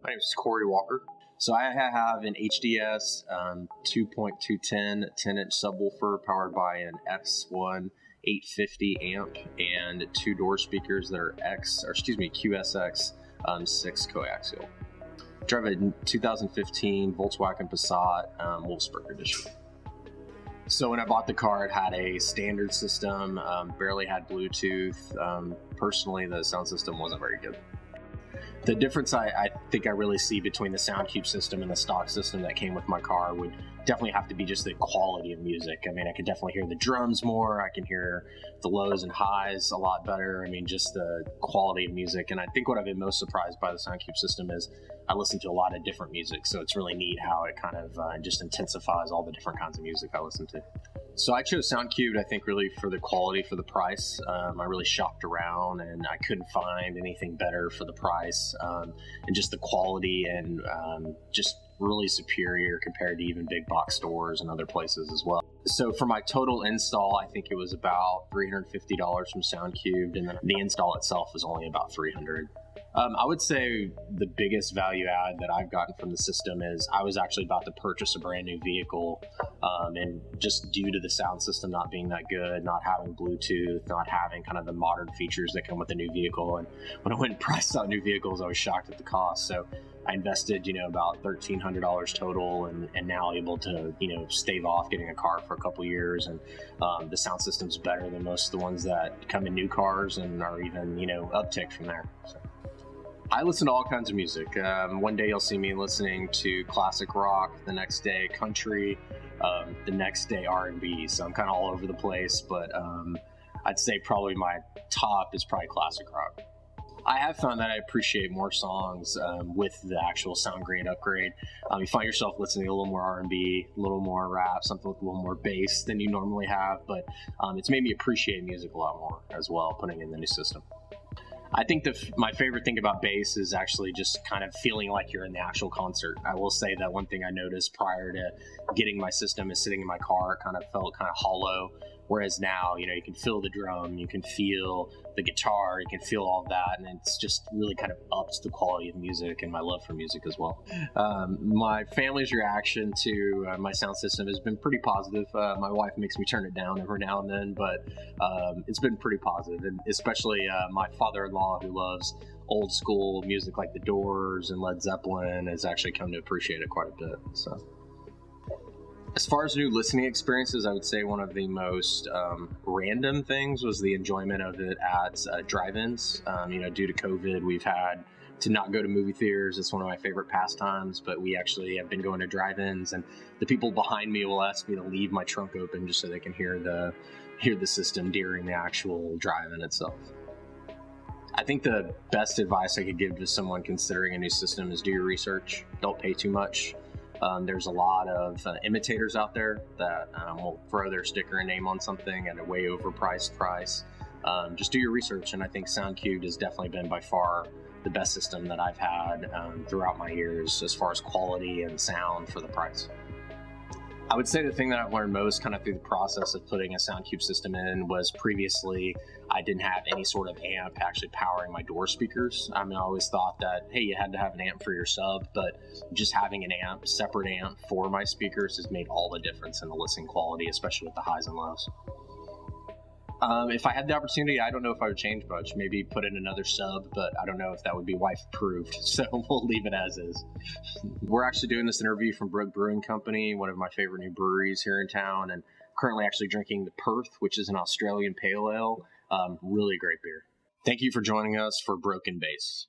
My name is Corey Walker. So I have an HDS 2.210 10-inch subwoofer powered by an S1-850 amp and two door speakers that are QSX-6 coaxial. Drive a 2015 Volkswagen Passat Wolfsburg edition. So when I bought the car, it had a standard system, barely had Bluetooth. Personally, the sound system wasn't very good. The difference I think I really see between the Soundqubed system and the stock system that came with my car would definitely have to be just the quality of music. I mean, I can definitely hear the drums more. I can hear the lows and highs a lot better. I mean, just the quality of music. And I think what I've been most surprised by the Soundqubed system is I listen to a lot of different music. So it's really neat how it kind of just intensifies all the different kinds of music I listen to. So I chose Soundqubed, I think, really for the quality, for the price. I really shopped around and I couldn't find anything better for the price, and just the quality and just really superior compared to even big box stores and other places as well. So for my total install, I think it was about $350 from Soundqubed, and then the install itself was only about $300. I would say the biggest value add that I've gotten from the system is I was actually about to purchase a brand new vehicle, and just due to the sound system not being that good, not having Bluetooth, not having kind of the modern features that come with a new vehicle, and when I went and priced out new vehicles, I was shocked at the cost. So I invested, about $1,300 total, and now able to, stave off getting a car for a couple years. And the sound system's better than most of the ones that come in new cars and are even, uptick from there. So I listen to all kinds of music. One day you'll see me listening to classic rock, the next day country, the next day R&B. So I'm kind of all over the place, but I'd say probably my top is probably classic rock. I have found that I appreciate more songs with the actual sound grade upgrade. You find yourself listening to a little more R&B, a little more rap, something with a little more bass than you normally have, but it's made me appreciate music a lot more as well, putting in the new system. I think my favorite thing about bass is actually just kind of feeling like you're in the actual concert. I will say that one thing I noticed prior to getting my system is sitting in my car, it kind of felt kind of hollow. Whereas now, you can feel the drum, you can feel the guitar, you can feel all that, and it's just really kind of ups the quality of music and my love for music as well. My family's reaction to my sound system has been pretty positive. My wife makes me turn it down every now and then, but it's been pretty positive, and especially my father-in-law, who loves old school music like The Doors and Led Zeppelin, has actually come to appreciate it quite a bit. So, as far as new listening experiences, I would say one of the most random things was the enjoyment of it at drive-ins. Due to COVID, we've had to not go to movie theaters. It's one of my favorite pastimes, but we actually have been going to drive-ins, and the people behind me will ask me to leave my trunk open just so they can hear the system during the actual drive-in itself. I think the best advice I could give to someone considering a new system is do your research. Don't pay too much. There's a lot of imitators out there that will throw their sticker and name on something at a way overpriced price. Just do your research, and I think Soundqubed has definitely been by far the best system that I've had throughout my years as far as quality and sound for the price. I would say the thing that I've learned most kind of through the process of putting a Soundqubed system in was previously I didn't have any sort of amp actually powering my door speakers. I always thought that, hey, you had to have an amp for your sub, but just having an amp, separate amp for my speakers has made all the difference in the listening quality, especially with the highs and lows. If I had the opportunity, I don't know if I would change much. Maybe put in another sub, but I don't know if that would be wife-approved, so we'll leave it as is. We're actually doing this interview from Brook Brewing Company, one of my favorite new breweries here in town, and currently actually drinking the Perth, which is an Australian pale ale. Really great beer. Thank you for joining us for Broken Bass.